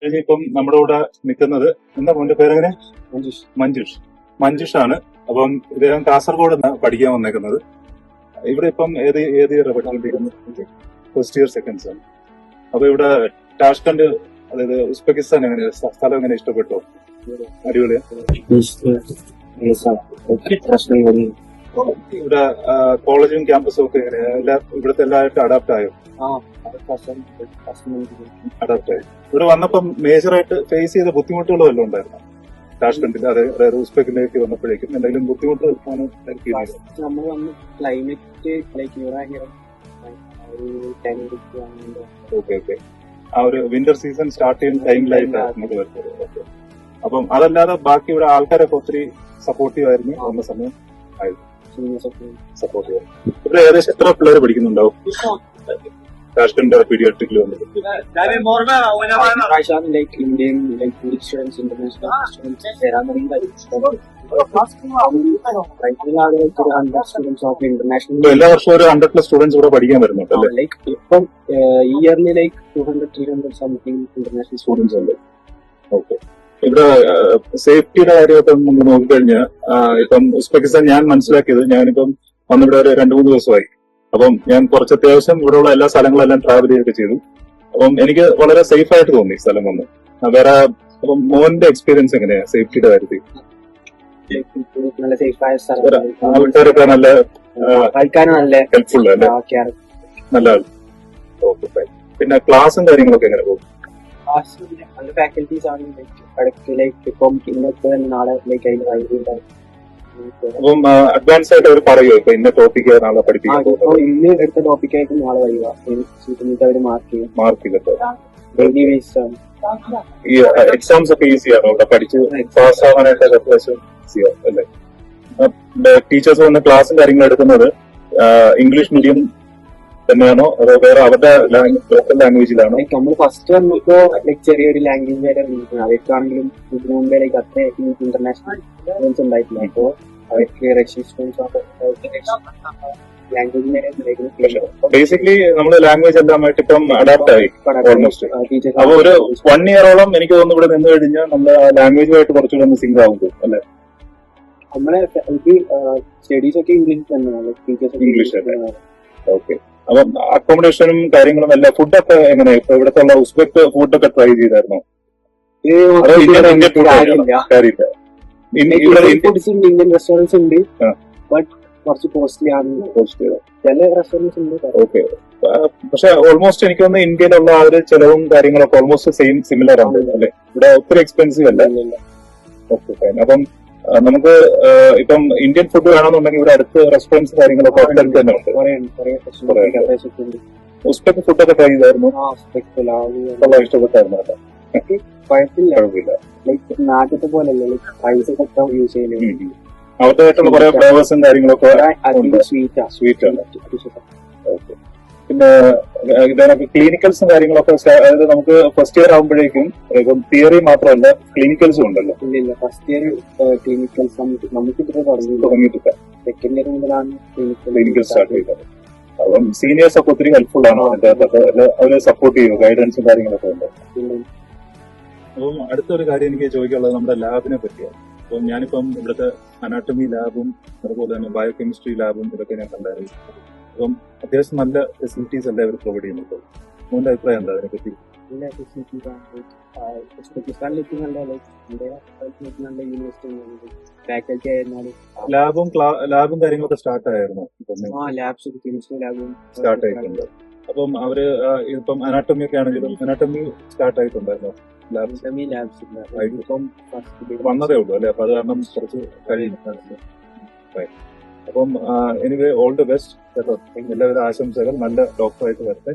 ഇനിയിപ്പം നമ്മുടെ കൂടെ നിൽക്കുന്നത് എന്താ മോന്റെ പേരെങ്ങനെ? മഞ്ജുഷ് ആണ്. അപ്പം ഇദ്ദേഹം കാസർഗോഡ് നിന്നാണ് പഠിക്കാൻ വന്നേക്കുന്നത്. ഇവിടെ ഇപ്പം ഏത് ഇയർ പഠിച്ചുകൊണ്ടിരിക്കുന്നത്? First year second sem. അപ്പൊ ഇവിടെ ടാഷ്കണ്ട്, അതായത് ഉസ്ബെക്കിസ്ഥാൻ എങ്ങനെയാ, സ്ഥലം എങ്ങനെ ഇഷ്ടപ്പെട്ടോ? അടിപൊളിയാ. ഇവിടെ കോളേജും ക്യാമ്പസും ഒക്കെ എങ്ങനെയാ, ഇവിടുത്തെ എല്ലാവരും അഡാപ്റ്റ് ആയോ? അഡാപ്റ്റ് ആയി. ഇവിടെ വന്നപ്പം മേജറായിട്ട് ഫേസ് ചെയ്ത ബുദ്ധിമുട്ടുകൾ വല്ലതും ഉണ്ടായിരുന്നു ടാഷ്കണ്ടിൽ? അതായത് ഉസ്ബെക്കിലേക്ക് വന്നപ്പോഴേക്കും എന്തെങ്കിലും ബുദ്ധിമുട്ട് നമ്മൾ വന്ന് ക്ലൈമറ്റ് ലൈക്ക് ഓക്കെ ഓക്കെ. ആ ഒരു വിന്റർ സീസൺ സ്റ്റാർട്ട് ചെയ്യുന്ന ടൈമിലായിട്ട് അങ്ങോട്ട് വരുന്നത്. അപ്പം അതല്ലാതെ ബാക്കി ഇവിടെ ആൾക്കാരൊക്കെ ഒത്തിരി സപ്പോർട്ടീവ് ആയിരുന്നു വന്ന സമയം ആയിരുന്നു. സപ്പോർട്ടീവ്. ഇവിടെ ഏകദേശം എത്ര പിള്ളേർ പഠിക്കുന്നുണ്ടാവും ടാഷ്കണ്ട് പീഡിയാട്രിക്കിൽ വന്നത്? Like Indian like students international students വരാൻ ഇന്റർനാഷണൽ എല്ലാ വർഷവും ഒരു 100+ സ്റ്റുഡൻസ് ഇവിടെ പഠിക്കാൻ വരുന്നുണ്ട് അല്ലേ? ലൈക്ക് ഇപ്പം yearly like 200-300 something international students ഉണ്ട്. ഓക്കെ. ഇവിടെ സേഫ്റ്റിയുടെ കാര്യമൊക്കെ നമ്മൾ നോക്കിക്കഴിഞ്ഞാൽ ഇപ്പം ഉസ്ബെക്കിസ്ഥാൻ ഞാൻ മനസ്സിലാക്കിയത്, ഞാനിപ്പം വന്നിവിടെ ഒരു 2-3 ദിവസമായി. അപ്പം ഞാൻ കുറച്ച് അത്യാവശ്യം ഇവിടെയുള്ള എല്ലാ സ്ഥലങ്ങളെല്ലാം ട്രാവൽ ചെയ്തൊക്കെ ചെയ്തു. അപ്പം എനിക്ക് വളരെ സേഫ് ആയിട്ട് തോന്നി സ്ഥലം വന്ന്. വേറെ അപ്പം മോന്റെ എക്സ്പീരിയൻസ് എങ്ങനെയാ സേഫ്റ്റിയുടെ കാര്യത്തിൽ? നല്ല സേഫായ ആൾക്കാരൊക്കെ നല്ല ആൾക്കാരും നല്ല ഹെൽപ്ഫുൾ അല്ലേ? നല്ല ആൾ. ഓക്കെ. പിന്നെ ക്ലാസും കാര്യങ്ങളൊക്കെ എങ്ങനെ പോകും? നല്ല ഫാക്കൽറ്റീസ് ആണ് ഇടയ്ക്ക് ലൈക്ക് ഇപ്പം ഇന്നത്തെ നാളെ ലൈക്ക് അതിന് വൈകിട്ടുണ്ടാവും. അപ്പം അഡ്വാൻസ് ആയിട്ട് അവർ പറയുമോ ഇപ്പൊ ഇന്ന ടോപ്പിക്ക് നാളെ പഠിപ്പിക്കാൻ പോകുന്നത്? ഇന്ന് എടുത്ത ടോപ്പിക്കായിട്ട് നാളെ വരിക അവർ മാർക്ക് ചെയ്തിട്ട് ഈ എക്സാംസ് ഒക്കെ ഈസിയാണോ ഇവിടെ പഠിച്ച് പാസ് ആവാനായിട്ട്? അത്യാവശ്യം ഈസിയാ അല്ലേ? ടീച്ചേഴ്സ് വന്ന് ക്ലാസ്സും കാര്യങ്ങളും എടുക്കുന്നത് ഇംഗ്ലീഷ് മീഡിയം തന്നെയാണോ അതോ വേറെ അവരുടെ ലോക്കൽ ലാംഗ്വേജിലാണോ? നമ്മൾ ഫസ്റ്റ് വന്നപ്പോ ലൈക്ക് ചെറിയൊരു ലാംഗ്വേജ് ആയിട്ട് അവർക്കാണെങ്കിലും ഇതിനു മുമ്പേ ലൈക്ക് അത്ര ഇന്റർനാഷണൽ സ്റ്റുഡൻസ് ഉണ്ടായിട്ടില്ല. അപ്പോ അവർക്ക് റഷ്യൻ സ്റ്റുഡൻസ് ലാംഗ്വേജ് ബേസിക്കലി നമ്മള് ലാംഗ്വേജ് എല്ലാമായിട്ട് ഇപ്പം അഡാപ്റ്റ് ആയി ഓൾമോസ്റ്റ്. അപ്പൊ ഒരു 1 ഇയറോളം എനിക്ക് തോന്നുന്നു ഇവിടെ നിന്ന് കഴിഞ്ഞാൽ നമ്മുടെ ലാംഗ്വേജുമായിട്ട് കുറച്ചുകൂടെ ഒന്ന് സിങ്ക് ആവുമ്പോൾ അല്ലെ? നമ്മളെ സ്റ്റഡീസ് ഒക്കെ ഇംഗ്ലീഷ് തന്നെയാണ്, ടീച്ചേഴ്സ് ഇംഗ്ലീഷ് തന്നെ. ഓക്കെ. അപ്പം അക്കോമഡേഷനും കാര്യങ്ങളും എല്ലാം ഫുഡൊക്കെ എങ്ങനെയാ? ഇപ്പൊ ഇവിടുത്തെ ഉസ്ബെക്ക് ഫുഡൊക്കെ ട്രൈ ചെയ്തായിരുന്നോ? ഇന്ത്യൻ റെസ്റ്റോറൻറ്റ്സ് ഉണ്ട്, ബട്ട് കുറച്ച് കോസ്റ്റ്ലി ആണ്. ചില റെസ്റ്റോറൻറ്റ്സ് ഉണ്ട്. ഓക്കെ. പക്ഷെ ഓൾമോസ്റ്റ് എനിക്ക് തോന്നുന്നു ഇന്ത്യയിലുള്ള ആ ഒരു ചെലവും കാര്യങ്ങളൊക്കെ ഓൾമോസ്റ്റ് സിമിലർ ആണ് അല്ലെ? ഇവിടെ ഒത്തിരി എക്സ്പെൻസീവ് അല്ല. Okay fine. അപ്പം നമുക്ക് ഇപ്പം ഇന്ത്യൻ ഫുഡ് വേണമെന്നുണ്ടെങ്കിൽ ഇവിടെ അടുത്ത് റെസ്റ്റോറൻറ്റ്സ് കാര്യങ്ങളൊക്കെ അടുത്ത് തന്നെ ഉണ്ട്. ഉസ്ബെക്ക് ഫുഡൊക്കെ ട്രൈ ചെയ്തായിരുന്നു? ഇഷ്ടപ്പെട്ടായിരുന്നു? കുഴപ്പമില്ല. ലൈക്ക് നാട്ടിലത്തെ പോലല്ലേ ലൈക്ക് പൈസ ഒക്കെ യൂസ് ചെയ്യുന്നത്. അവരുടെയായിട്ടുള്ള കുറെ ഫ്ലേവേഴ്സും കാര്യങ്ങളൊക്കെ സ്വീറ്റ് ആണ്. ഓക്കെ. പിന്നെ ഇതിനൊക്കെ ക്ലിനിക്കൽസും കാര്യങ്ങളൊക്കെ അതായത് നമുക്ക് ഫസ്റ്റ് ഇയർ ആകുമ്പോഴേക്കും ഇപ്പം തിയറി മാത്രമല്ല ക്ലിനിക്കൽസും ഉണ്ടല്ലോ? ഇല്ല, ഫസ്റ്റ് ഇയർ ക്ലിനിക്കൽസ് നമുക്ക് തുടങ്ങിയിട്ടില്ല. സെക്കൻഡ് ഇയർ മുതലാണ് ക്ലിനിക്കൽ സ്റ്റാർട്ട് ചെയ്തത്. അപ്പം സീനിയേഴ്സ് ഒക്കെ ഒത്തിരി ഹെൽപ്ഫുൾ ആണോ അതിന്റെ? അവര് സപ്പോർട്ട് ചെയ്യും, ഗൈഡൻസും കാര്യങ്ങളൊക്കെ ഉണ്ട്. അപ്പം അടുത്തൊരു കാര്യം എനിക്ക് ചോദിക്കാനുള്ളത് നമ്മുടെ ലാബിനെ പറ്റിയാണ്. അപ്പം ഞാനിപ്പം ഇവിടുത്തെ അനാട്ടമി ലാബും അതുപോലെ തന്നെ ബയോകെമിസ്ട്രി ലാബും ഇതൊക്കെ ഞാൻ കണ്ടായിരുന്നു. അപ്പം അത്യാവശ്യം നല്ല ഫെസിലിറ്റീസ് അല്ലേ അവർ പ്രൊവൈഡ് ചെയ്യുന്നത്? മോന്റെ അഭിപ്രായം എന്താ അതിനെപ്പറ്റി? ഫാക്കൽറ്റി ആയിരുന്നാലും ലാബും കാര്യങ്ങളൊക്കെ സ്റ്റാർട്ട് ആയിരുന്നു? സ്റ്റാർട്ട് ആയിട്ടുണ്ട്. അപ്പം അവര് ഇപ്പം അനാട്ടമി ഒക്കെ ആണെങ്കിലും അനാട്ടമി സ്റ്റാർട്ട് ആയിട്ടുണ്ടായിരുന്നു? വന്നതേ ഉള്ളൂ അല്ലെ? അപ്പൊ അത് കാരണം കുറച്ച് കഴിയും. അപ്പം എനിവേ ഓൾ ദി ബെസ്റ്റ്. എല്ലാവിധ ആശംസകൾ. നല്ല ഡോക്ടറായിട്ട് വരട്ടെ.